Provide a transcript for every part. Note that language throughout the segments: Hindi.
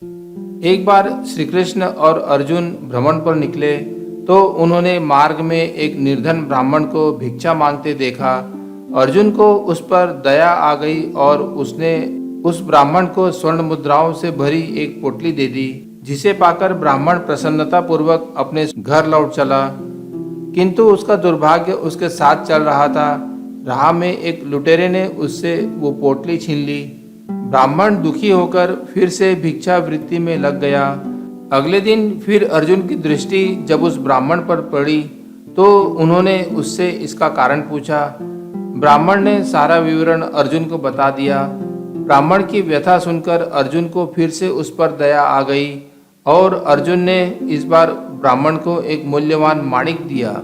एक बार श्री कृष्ण और अर्जुन भ्रमण पर निकले तो उन्होंने मार्ग में एक निर्धन ब्राह्मण को भिक्षा मांगते देखा। अर्जुन को उस पर दया आ गई और उसने उस ब्राह्मण को स्वर्ण मुद्राओं से भरी एक पोटली दे दी, जिसे पाकर ब्राह्मण प्रसन्नता पूर्वक अपने घर लौट चला। किंतु उसका दुर्भाग्य उसके साथ चल रहा था। राह में एक लुटेरे ने उससे वो पोटली छीन ली। ब्राह्मण दुखी होकर फिर से भिक्षा वृत्ति में लग गया। अगले दिन फिर अर्जुन की दृष्टि जब उस ब्राह्मण पर पड़ी तो उन्होंने उससे इसका कारण पूछा। ब्राह्मण ने सारा विवरण अर्जुन को बता दिया। ब्राह्मण की व्यथा सुनकर अर्जुन को फिर से उस पर दया आ गई और अर्जुन ने इस बार ब्राह्मण को एक मूल्यवान माणिक दिया।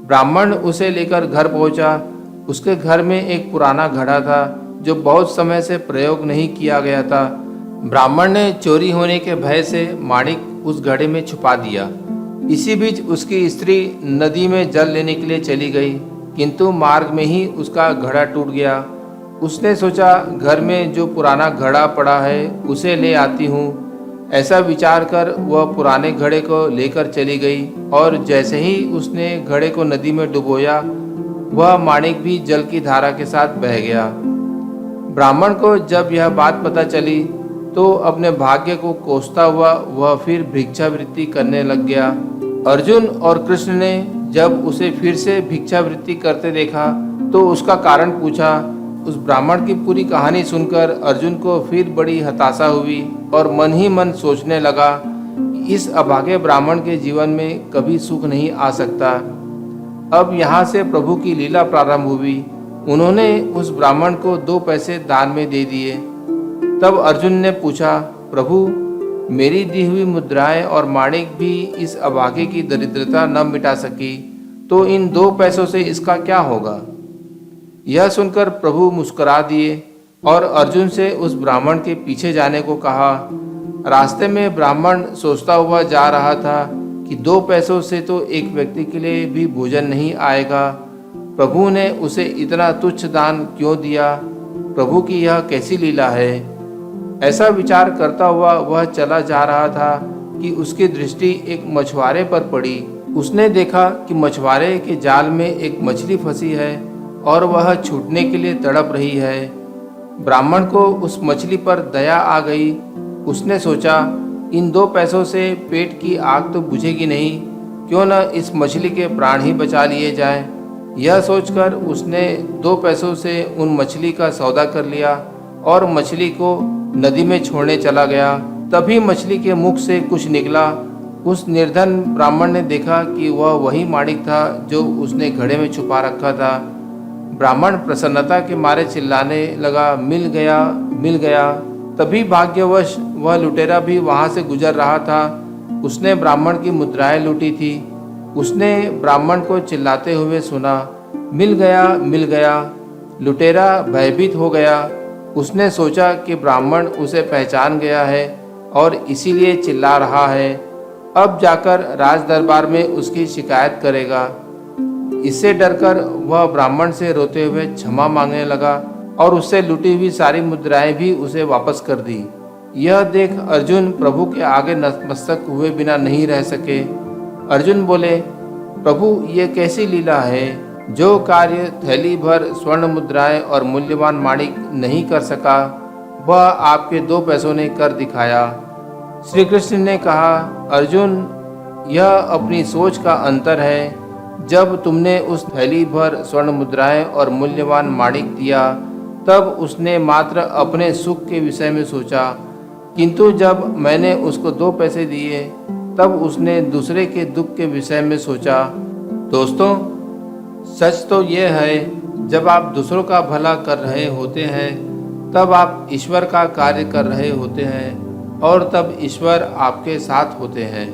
ब्राह्मण उसे लेकर घर पहुंचा। उसके घर में एक पुराना घड़ा था जो बहुत समय से प्रयोग नहीं किया गया था। ब्राह्मण ने चोरी होने के भय से माणिक उस घड़े में छुपा दिया। इसी बीच उसकी स्त्री नदी में जल लेने के लिए चली गई, किंतु मार्ग में ही उसका घड़ा टूट गया। उसने सोचा, घर में जो पुराना घड़ा पड़ा है उसे ले आती हूँ। ऐसा विचार कर वह पुराने घड़े को लेकर चली गई और जैसे ही उसने घड़े को नदी में डुबोया, वह माणिक भी जल की धारा के साथ बह गया। ब्राह्मण को जब यह बात पता चली तो अपने भाग्य को कोसता हुआ वह फिर भिक्षावृत्ति करने लग गया। अर्जुन और कृष्ण ने जब उसे फिर से भिक्षावृत्ति करते देखा तो उसका कारण पूछा। उस ब्राह्मण की पूरी कहानी सुनकर अर्जुन को फिर बड़ी हताशा हुई और मन ही मन सोचने लगा, इस अभागे ब्राह्मण के जीवन में कभी सुख नहीं आ सकता। अब यहाँ से प्रभु की लीला प्रारंभ हुई। उन्होंने उस ब्राह्मण को 2 पैसे दान में दे दिए। तब अर्जुन ने पूछा, प्रभु, मेरी दी हुई मुद्राएं और माणिक भी इस अभागे की दरिद्रता न मिटा सकी, तो इन 2 पैसों से इसका क्या होगा? यह सुनकर प्रभु मुस्कुरा दिए और अर्जुन से उस ब्राह्मण के पीछे जाने को कहा। रास्ते में ब्राह्मण सोचता हुआ जा रहा था कि 2 पैसों से तो एक व्यक्ति के लिए भी भोजन नहीं आएगा। प्रभु ने उसे इतना तुच्छ दान क्यों दिया? प्रभु की यह कैसी लीला है? ऐसा विचार करता हुआ वह चला जा रहा था कि उसकी दृष्टि एक मछुआरे पर पड़ी। उसने देखा कि मछुआरे के जाल में एक मछली फंसी है और वह छूटने के लिए तड़प रही है। ब्राह्मण को उस मछली पर दया आ गई। उसने सोचा, इन 2 पैसों से पेट की आग तो बुझेगी नहीं, क्यों न इस मछली के प्राण ही बचा लिए जाए। यह सोचकर उसने 2 पैसों से उन मछली का सौदा कर लिया और मछली को नदी में छोड़ने चला गया। तभी मछली के मुख से कुछ निकला। उस निर्धन ब्राह्मण ने देखा कि वह वही माणिक था जो उसने घड़े में छुपा रखा था। ब्राह्मण प्रसन्नता के मारे चिल्लाने लगा, मिल गया, मिल गया। तभी भाग्यवश वह लुटेरा भी वहां से गुजर रहा था। उसने ब्राह्मण की मुद्राएं लूटी थी। उसने ब्राह्मण को चिल्लाते हुए सुना, मिल गया, मिल गया। लुटेरा भयभीत हो गया। उसने सोचा कि ब्राह्मण उसे पहचान गया है और इसीलिए चिल्ला रहा है। अब जाकर राज दरबार में उसकी शिकायत करेगा। इससे डरकर वह ब्राह्मण से रोते हुए क्षमा मांगने लगा और उससे लूटी हुई सारी मुद्राएं भी उसे वापस कर दी। यह देख अर्जुन प्रभु के आगे नतमस्तक हुए बिना नहीं रह सके। अर्जुन बोले, प्रभु, ये कैसी लीला है? जो कार्य थैली भर स्वर्ण मुद्राएं और मूल्यवान माणिक नहीं कर सका, वह आपके 2 पैसों ने कर दिखाया। श्री कृष्ण ने कहा, अर्जुन, यह अपनी सोच का अंतर है। जब तुमने उस थैली भर स्वर्ण मुद्राएं और मूल्यवान माणिक दिया, तब उसने मात्र अपने सुख के विषय में सोचा, किंतु जब मैंने उसको 2 पैसे दिए, तब उसने दूसरे के दुख के विषय में सोचा। दोस्तों, सच तो यह है, जब आप दूसरों का भला कर रहे होते हैं, तब आप ईश्वर का कार्य कर रहे होते हैं और तब ईश्वर आपके साथ होते हैं।